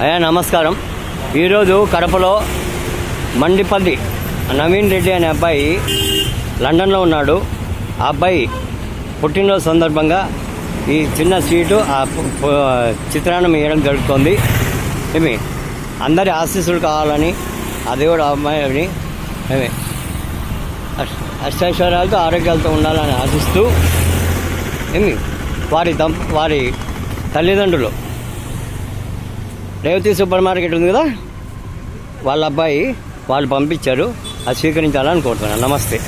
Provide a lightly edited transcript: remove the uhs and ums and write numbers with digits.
అయ్యా నమస్కారం. ఈరోజు కడపలో మండిపల్లి నవీన్ రెడ్డి అనే అబ్బాయి లండన్లో ఉన్నాడు. ఆ అబ్బాయి పుట్టినరోజు సందర్భంగా ఈ చిన్న స్వీటు చిత్రాన్నం వేయడం జరుగుతుంది. ఏమి అందరి ఆశీస్సులు కావాలని ఆ దేవుడు అమ్మాయిని ఏమి అష్టైశ్వర్యాలతో ఆరోగ్యాలతో ఉండాలని ఆశిస్తూ ఏమి వారి తల్లిదండ్రులు రేవతి సూపర్ మార్కెట్ ఉంది కదా, వాళ్ళ అబ్బాయి వాళ్ళు పంపించారు. అది స్వీకరించాలని కోరుతున్నాను. నమస్తే.